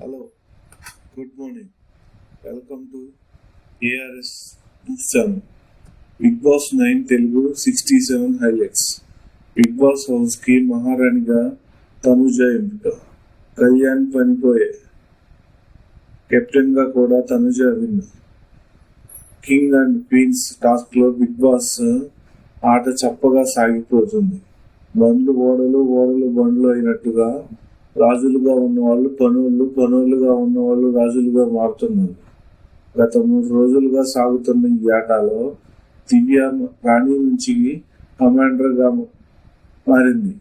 Hello, good morning. Welcome to ARS channel. Bigg Boss 9 Telugu 67 highlights. Bigg Boss house కి మహారాణిగా తనుజ ఎంపిక. కళ్యాణ్ పనిపోయే captain గా కూడా Tanuja win. King and queens task లో బిగ్ బాస్ ఆట చప్పగా సాగిపోతుంది. బండ్లు ఓడలు ఓడలు బండ్లు అయినట్టుగా రాజులుగా ఉన్నవాళ్ళు పనులుగా ఉన్నవాళ్ళు రాజులుగా మారుతున్నారు. గత 3 రోజులుగా సాగుతున్న ఈ ఆటలో దివ్య రాణి నుంచి కమాండర్ గా మారింది.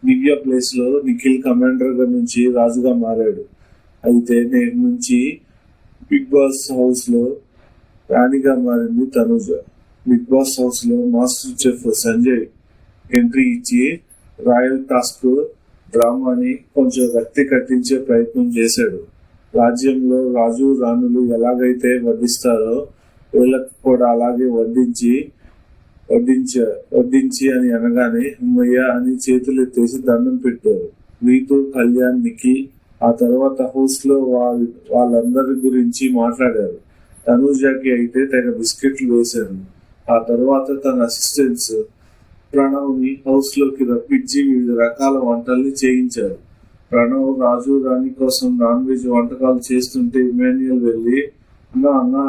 దివ్య ప్లేస్ లో నిఖిల్ కమాండర్ గా నుంచి రాజుగా మారాడు. అయితే నేటి నుంచి బిగ్ బాస్ హౌస్ లో రాణిగా మారింది తనుజ. బిగ్ బాస్ హౌస్ లో మాస్టర్ చెఫ్ సంజయ్ ఎంట్రీ ఇచ్చి రాయల్ టాస్క్ డ్రామాని కొంచెం రక్తి కట్టించే ప్రయత్నం చేశాడు. రాజ్యంలో రాజు రాణులు ఎలాగైతే వడ్డిస్తారో వీళ్ళకు కూడా అలాగే వడ్డించి అని అనగానే అమ్మయ్య అని చేతులు ఎత్తేసి దండం పెట్టారు. రీతు, కళ్యాణ్, నికి ఆ తర్వాత హౌస్ లో వాళ్ళందరి గురించి మాట్లాడారు. తనూజకి అయితే తెగ బిస్కెట్లు వేశారు. ఆ తర్వాత తన అసిస్టెంట్స్ ప్రణవ్ ని హౌస్ లోకి రప్పించి వివిధ రకాల వంటల్ని చేయించారు. ప్రణవ్ రాజు రాణి కోసం నాన్ వెజ్ వంటకాలు చేస్తుంటే ఇమాన్యుయల్ వెళ్ళి అన్నా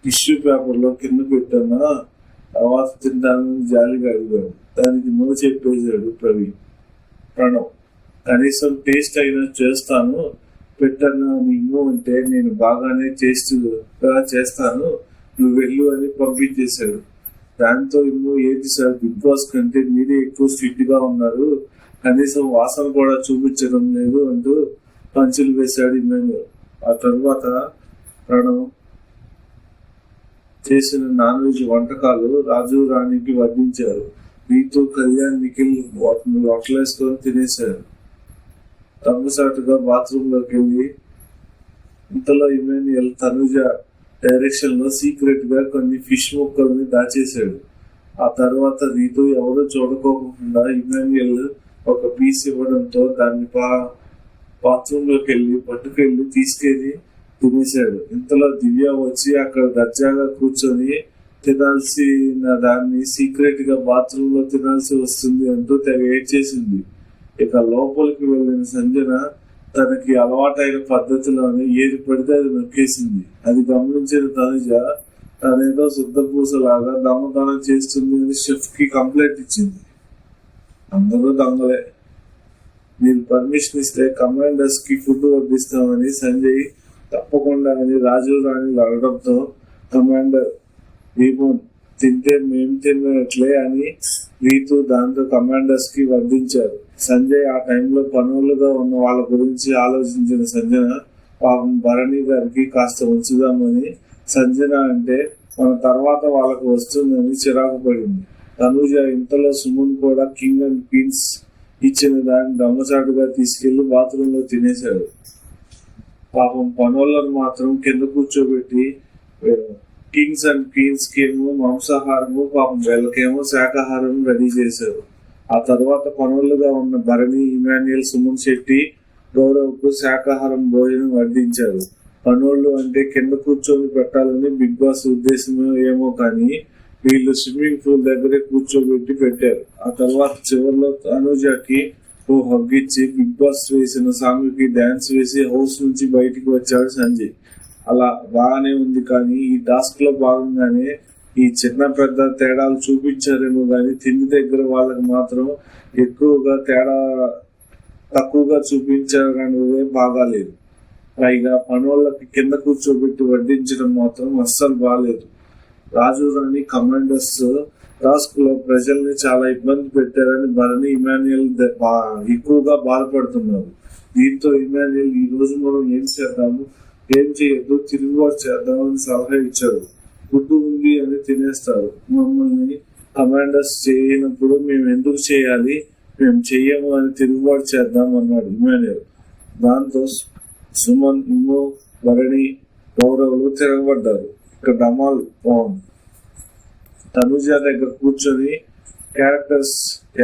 టిష్యూ పేపర్ లో కింద పెట్టన్నా తర్వాత తింటానని జాలిగా అడిగాడు. దానికి నో చెప్పేశాడు ప్రణవ్. కనీసం టేస్ట్ అయినా చేస్తాను పెట్టన్నా నీవు అంటే నేను బాగానే టేస్ట్ చేస్తాను నువ్వు వెళ్ళు అని పంపించేశాడు. దాంతో ఇల్లు ఏంటి సార్, బిగ్ బాస్ కంటే మీరే ఎక్కువ స్ట్రిక్ట్ గా ఉన్నారు, కనీసం వాసన కూడా చూపించడం లేదు అంటూ పంచులు వేశాడు ఇమాన్యుయల్. ఆ తర్వాత ప్రణవ్ చేసిన నాన్ వెజ్ వంటకాలు రాజు రాణికి వడ్డించారు. రీతు, కళ్యాణ్, నిఖిల్ వాటిని వట్లేసుకొని తినేశారు. దొంగసాటుగా బాత్రూమ్ లోకి వెళ్ళి ఇంతలో ఇమాన్యుయల్ తనుజ డైరెక్షన్ లో సీక్రెట్ గా కొన్ని ఫిష్ ముక్కల్ని దాచేశాడు. ఆ తర్వాత రీతు ఎవరు చూడకోకుండా ఇమాన్యుయల్ ఒక పీస్ ఇవ్వడంతో దాన్ని బాత్రూమ్ లోకి పట్టుకెళ్ళి తీసుకెళ్లి తినేశాడు. ఇంతలో దివ్య వచ్చి అక్కడ దర్జాగా కూర్చొని తినాల్సిన దాన్ని సీక్రెట్ గా బాత్రూమ్ లో తినాల్సి వస్తుంది అంటూ తెగ ఏడ్చేసింది. ఇక లోపలికి వెళ్ళిన సంజన తనకి అలవాటైన పద్ధతిలోనే ఏది పడితే అది నొక్కేసింది. అది గమనించిన తనుజ తనేదో శుద్ధపూసలాగా దొంగతనం చేస్తుంది అని షెఫ్ కి కంప్లైంట్ ఇచ్చింది. అందరూ దొంగలే, మీరు పర్మిషన్ ఇస్తే కమాండర్స్ కి ఫుడ్ వడ్డిస్తామని సంజయ్ తప్పకుండా అని రాజు రాణిలు అడగడంతో కమాండర్ తింటే మేం తిన్నట్లే అని రీతు దాంతో కమాండర్స్ కి వడ్డించారు. సంజయ్ ఆ టైంలో పనులుగా ఉన్న వాళ్ళ గురించి ఆలోచించిన సంజన పాపం భరణి గారికి కాస్త ఉంచుదామని సంజన అంటే మన తర్వాత వాళ్ళకు వస్తుందని చిరాకు పడింది. తనుజ ఇంతలో సుమన్ కూడా కింగ్ అండ్ క్వీన్స్ ఇచ్చిన దాన్ని దొంగచాటుగా తీసుకెళ్లి బాత్రూమ్ లో తినేశాడు. పాపం పనులను మాత్రం కింద కూర్చోబెట్టి కింగ్స్ అండ్ క్వీన్స్ కేమో మాంసాహారము, పాపం వీళ్ళకేమో శాకాహారం రెడీ చేశారు. ఆ తర్వాత పనులుగా ఉన్న భరణి, ఇమాన్యుయల్, సుమన్ శెట్టి, గౌరవ్కు శాకాహారం భోజనం వడ్డించారు. పనులు అంటే కింద కూర్చొని పెట్టాలని బిగ్ బాస్ ఉద్దేశం ఏమో కానీ వీళ్ళు స్విమ్మింగ్ పూల్ దగ్గరే కూర్చోబెట్టి పెట్టారు. ఆ తర్వాత చివరిలో తనుజకి ఓ హగ్గిచ్చి బిగ్ బాస్ వేసిన సాంగ్ కి డాన్స్ వేసి హౌస్ నుంచి బయటికి వచ్చాడు సంజయ్. అలా బాగానే ఉంది కానీ ఈ టాస్క్ లో భాగంగానే ఈ చిన్న పెద్ద తేడాలు చూపించారేమో కానీ తిండి దగ్గర వాళ్ళకి మాత్రం తక్కువగా చూపించారనేదే బాగాలేదు. పైగా పనులకి కింద కూర్చోబెట్టి వడ్డించడం మాత్రం అస్సలు బాగాలేదు. రాజు రాణి కమాండర్స్ టాస్క్ లో ప్రజల్ని చాలా ఇబ్బంది పెట్టారని భరణి, ఇమాన్యుయల్ ఎక్కువగా బాధపడుతున్నారు. దీంతో ఇమాన్యుయల్ ఈ రోజు మనం ఏం చేద్దాము, ఏం చేయొద్దు, తిరుగుబాటు చేద్దామని సలహా ఇచ్చాడు. ఫుడ్ ఉంది అని తినేస్తారు, మమ్మల్ని కమాండర్స్ చేయనప్పుడు మేము ఎందుకు చేయాలి, మేము చెయ్యము అని తిరుగుబాటు చేద్దాం అన్నాడు ఇమాన్యుయల్. దాంతో సుమన్, ఇమ్ము, భరణి, గౌరవులు తిరగబడ్డారు. ఇక డమాల్ బాగుంది. తనుజ దగ్గర కూర్చొని క్యారెక్టర్స్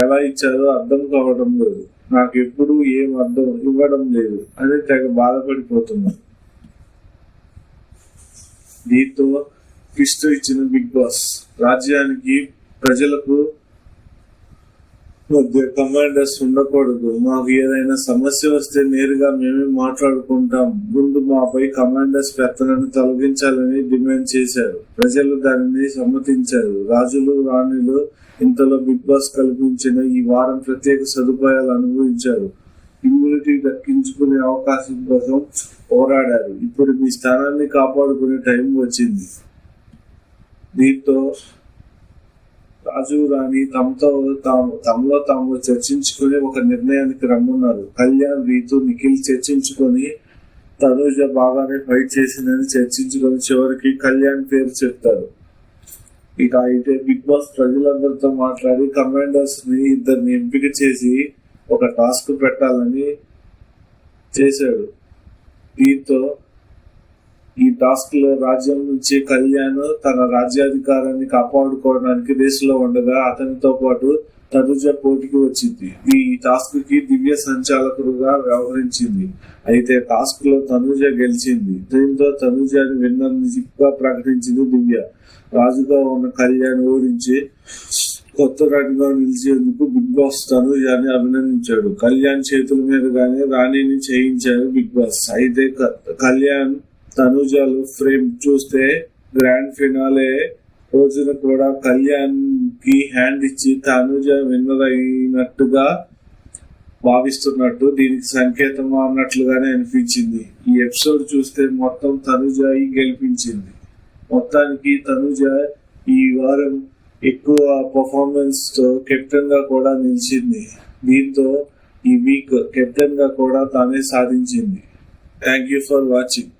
ఎలా ఇచ్చారో అర్థం కావడం లేదు. నాకెప్పుడు ఏం అర్థం ఇవ్వడం లేదు అని తెగ బాధపడిపోతున్నాను. దీంతో ట్విస్ట్ ఇచ్చిన బిగ్ బాస్ రాజ్యానికి ప్రజలకు మధ్య కమాండర్స్ ఉండకూడదు, మాకు ఏదైనా సమస్య వస్తే నేరుగా మేమే మాట్లాడుకుంటాం, ముందు మాపై కమాండర్స్ పెత్తనాన్ని తొలగించాలని డిమాండ్ చేశారు. ప్రజలు దానిని సమ్మతించారు. రాజులు రాణులు ఇంతలో బిగ్ బాస్ కల్పించిన ఈ వారం ప్రత్యేక సదుపాయాలు అనుభవించారు. ఇమ్యూనిటీ దక్కించుకునే అవకాశం కోసం పోరాడారు. ఇప్పుడు మీ స్థానాన్ని కాపాడుకునే టైం వచ్చింది. దీంతో రాజు రాణి తమలో తాము చర్చించుకుని ఒక నిర్ణయానికి రమ్మన్నారు. కళ్యాణ్, రీతు, నిఖిల్ చర్చించుకొని తనూజ బాగానే ఫైట్ చేసిందని చర్చించుకొని చివరికి కళ్యాణ్ పేరు చెప్తారు. ఇక అయితే బిగ్ బాస్ ప్రజలందరితో మాట్లాడి కమాండర్స్ ని ఇద్దరిని ఎంపిక చేసి ఒక టాస్క్ పెట్టాలని చేశాడు. దీంతో ఈ టాస్క్ లో రాజ్యం నుంచి కళ్యాణ్ తన రాజ్యాధికారాన్ని కాపాడుకోవడానికి రేసులో ఉండగా అతనితో పాటు తనుజ పోటీకి వచ్చింది. ఈ టాస్క్ కి దివ్య సంచాలకుడుగా వ్యవహరించింది. అయితే టాస్క్ లో తనుజ గెలిచింది. దీంతో తనుజని విన్నర్గా ప్రకటించింది దివ్య. రాజుగా ఉన్న కళ్యాణ్ ఓడించి కొత్త రాణిగా నిలిచేందుకు బిగ్ బాస్ తనుజని అభినందించాడు. కళ్యాణ్ చేతుల మీదుగానే రాణిని చేయించారు బిగ్ బాస్. అయితే కళ్యాణ్ తనుజాలు ఫ్రేమ్ చూస్తే గ్రాండ్ ఫినాలే రోజున కూడా కళ్యాణ్ కి హ్యాండ్ ఇచ్చి తనుజ విన్నర్ అయినట్టుగా భావిస్తున్నట్టు దీనికి సంకేతం అన్నట్లుగానే అనిపించింది. ఈ ఎపిసోడ్ చూస్తే మొత్తం తనుజ గెలిపించింది. మొత్తానికి తనుజ ఈ వారం ఎక్కువ పర్ఫార్మెన్స్ తో కెప్టెన్ గా కూడా నిలిచింది. దీంతో ఈ వీక్ కెప్టెన్ గా కూడా తానే సాధించింది. Thank you for watching.